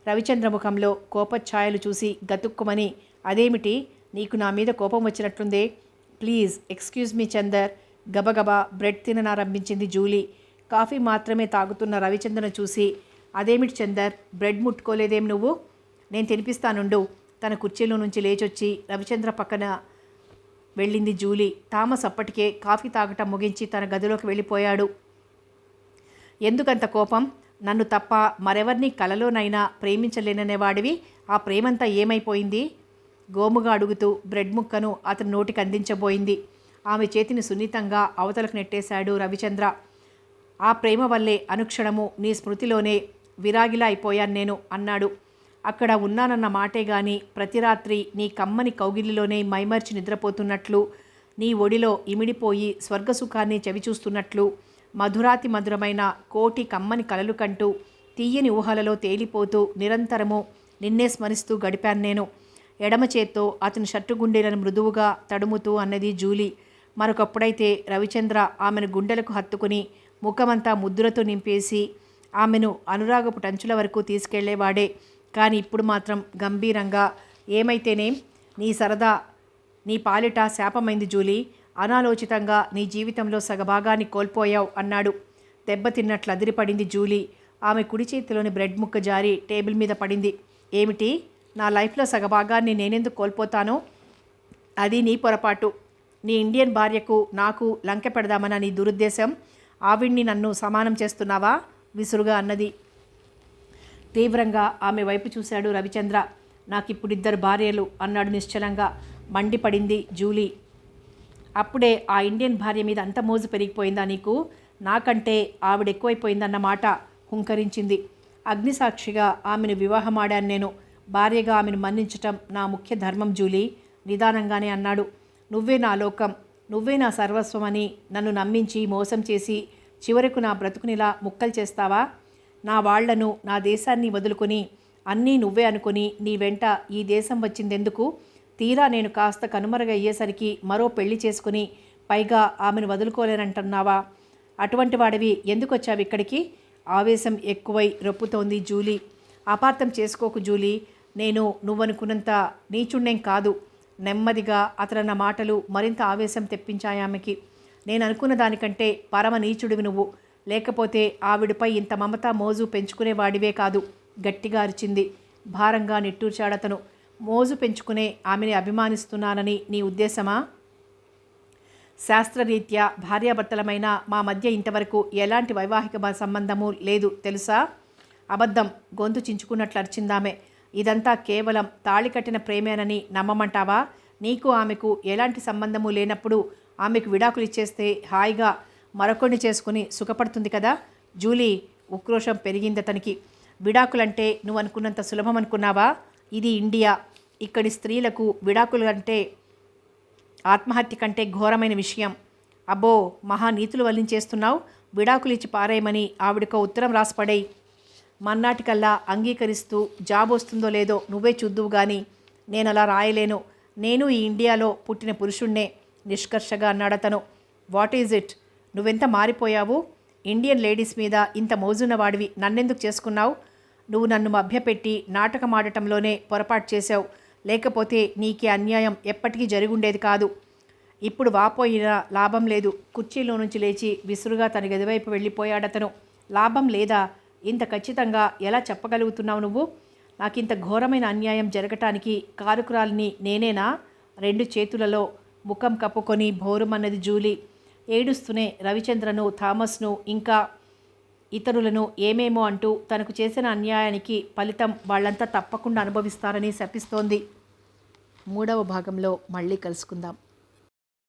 రవిచంద్ర ముఖంలో కోపఛాయలు చూసి గతుక్కుమని, అదేమిటి, నీకు నా మీద కోపం వచ్చినట్లుందే? Please excuse me Chandar. గబగబా బ్రెడ్ తిననారంభించింది జూలీ. కాఫీ మాత్రమే తాగుతున్న రవిచంద్రను చూసి, అదేమిటి చందర్, బ్రెడ్ ముట్టుకోలేదేం నువ్వు? నేను తినిపిస్తానుండు. తన కుర్చీలో నుంచి లేచొచ్చి రవిచంద్ర పక్కన వెళ్ళింది జూలీ. థామస్ అప్పటికే కాఫీ తాగటం ముగించి తన గదిలోకి వెళ్ళిపోయాడు. ఎందుకంత కోపం? నన్ను తప్ప మరెవరిని కలలోనైనా ప్రేమించలేననేవాడివి. ఆ ప్రేమంతా ఏమైపోయింది? గోముగా అడుగుతూ బ్రెడ్ ముక్కను అతని నోటికి అందించబోయింది. ఆమె చేతిని సున్నితంగా అవతలకు నెట్టేశాడు రవిచంద్ర. ఆ ప్రేమ వల్లే అనుక్షణము నీ స్మృతిలోనే విరాగిలా అయిపోయాను నేను అన్నాడు. అక్కడ ఉన్నానన్న మాటే గాని ప్రతి రాత్రి నీ కమ్మని కౌగిలిలోనే మైమర్చి నిద్రపోతున్నట్లు, నీ ఒడిలో ఇమిడిపోయి స్వర్గసుఖాన్ని చవిచూస్తున్నట్లు, మధురాతి మధురమైన కోటి కమ్మని కలలు కంటూ తీయని ఊహలలో తేలిపోతూ నిరంతరము నిన్నే స్మరిస్తూ గడిపాను నేను. ఎడమ చేత్తో అతని షర్టు గుండెలను మృదువుగా తడుముతూ అన్నది జూలీ. మరొకప్పుడైతే రవిచంద్ర ఆమెను గుండెలకు హత్తుకుని ముఖమంతా ముద్దులతో నింపేసి ఆమెను అనురాగపు టంచుల వరకు తీసుకెళ్లేవాడే. కానీ ఇప్పుడు మాత్రం గంభీరంగా, ఏమైతేనేం, నీ సరదా నీ పాలిట శాపమైంది జూలీ. అనాలోచితంగా నీ జీవితంలో సగభాగాన్ని కోల్పోయావు అన్నాడు. దెబ్బతిన్నట్లు అదిరిపడింది జూలీ. ఆమె కుడి చేతిలోని బ్రెడ్ ముక్క జారి టేబుల్ మీద పడింది. ఏమిటి, నా లైఫ్లో సగభాగాన్ని నేనెందుకు కోల్పోతానో? అది నీ పొరపాటు. నీ ఇండియన్ భార్యకు నాకు లంకె పెడదామన్న నీ దురుద్దేశం. ఆవిడ్ని నన్ను సమానం చేస్తున్నావా? విసురుగా అన్నది. తీవ్రంగా ఆమె వైపు చూశాడు రవిచంద్ర. నాకిప్పుడిద్దరు భార్యలు అన్నాడు నిశ్చలంగా. మండిపడింది జూలీ. అప్పుడే ఆ ఇండియన్ భార్య మీద అంత మోజు పెరిగిపోయిందా నీకు? నాకంటే ఆవిడ ఎక్కువైపోయిందన్నమాట హుంకరించింది. అగ్నిసాక్షిగా ఆమెను వివాహమాడాను నేను. భార్యగా ఆమెను మన్నించటం నా ముఖ్య ధర్మం జూలీ నిదానంగానే అన్నాడు. నువ్వే నా లోకం, నువ్వే నా సర్వస్వమని నన్ను నమ్మించి మోసం చేసి చివరకు నా బ్రతుకునిలా ముక్కలు చేస్తావా? నా వాళ్లను, నా దేశాన్ని వదులుకొని అన్నీ నువ్వే అనుకుని నీ వెంట ఈ దేశం వచ్చిందెందుకు? తీరా నేను కాస్త కనుమరుగయ్యేసరికి మరో పెళ్లి చేసుకుని పైగా ఆమెను వదులుకోలేనంటున్నావా? అటువంటి వాడివి ఎందుకు వచ్చావు ఇక్కడికి? ఆవేశం ఎక్కువై రొప్పుతోంది జూలీ. అపార్థం చేసుకోకు జూలీ, నేను నువ్వనుకున్నంత నీచుణ్ణేం కాదు. నెమ్మదిగా అతనన్న మాటలు మరింత ఆవేశం తెప్పించాయి ఆమెకి. నేను అనుకున్న దానికంటే పరమ నీచుడివి నువ్వు. లేకపోతే ఆవిడపై ఇంత మమత మోజు పెంచుకునేవాడివే కాదు. గట్టిగా అరిచింది. భారంగా నిట్టూర్చాడతను. మోజు పెంచుకునే ఆమెని అభిమానిస్తున్నానని నీ ఉద్దేశమా? శాస్త్రరీత్యా భార్యాభర్తలమైన మా మధ్య ఇంతవరకు ఎలాంటి వైవాహిక సంబంధము లేదు తెలుసా? అబద్ధం. గొంతు చించుకున్నట్లు అరిచిందామె. ఇదంతా కేవలం తాళి కట్టిన ప్రేమేనని నమ్మమంటావా? నీకు ఆమెకు ఎలాంటి సంబంధము లేనప్పుడు ఆమెకు విడాకులు ఇచ్చేస్తే హాయిగా మరొకరిని చేసుకుని సుఖపడుతుంది కదా? జూలీ, ఉక్రోషం పెరిగిందతనికి. విడాకులంటే నువ్వు అనుకున్నంత సులభం అనుకున్నావా? ఇది ఇండియా. ఇక్కడి స్త్రీలకు విడాకులు అంటే ఆత్మహత్య కంటే ఘోరమైన విషయం. అబ్బో, మహానీతులు వల్లించేస్తున్నావు. విడాకులు ఇచ్చి పారేయమని ఆవిడకో ఉత్తరం రాసిపడేయి. మన్నాటికల్లా అంగీకరిస్తూ జాబ్ వస్తుందో లేదో నువ్వే చూద్దువు గాని నేను అలా రాయలేను. నేను ఈ ఇండియాలో పుట్టిన పురుషుణ్ణే నిష్కర్షగా అన్నాడతను. What is it? నువ్వెంత మారిపోయావు? ఇండియన్ లేడీస్ మీద ఇంత మోజున్న వాడివి నన్నెందుకు చేసుకున్నావు? నువ్వు నన్ను మభ్యపెట్టి నాటకం ఆడటంలోనే పొరపాటు చేశావు. లేకపోతే నీకే అన్యాయం ఎప్పటికీ జరుగుండేది కాదు. ఇప్పుడు వాపోయినా లాభం లేదు. కుర్చీలో నుంచి లేచి విసురుగా తన గదివైపు వెళ్ళిపోయాడతను. లాభం లేదా? ఇంత ఖచ్చితంగా ఎలా చెప్పగలుగుతున్నావు నువ్వు? నాకింత ఘోరమైన అన్యాయం జరగటానికి కారుకురాలిని నేనేనా? రెండు చేతులలో ముఖం కప్పుకొని భోరుమన్నది జూలీ. ఏడుస్తూనే రవిచంద్రను, థామస్ను, ఇంకా ఇతరులను ఏమేమో అంటూ తనకు చేసిన అన్యాయానికి ఫలితం వాళ్ళంతా తప్పకుండా అనుభవిస్తారని శపిస్తోంది. 3వ భాగంలో మళ్ళీ కలుసుకుందాం.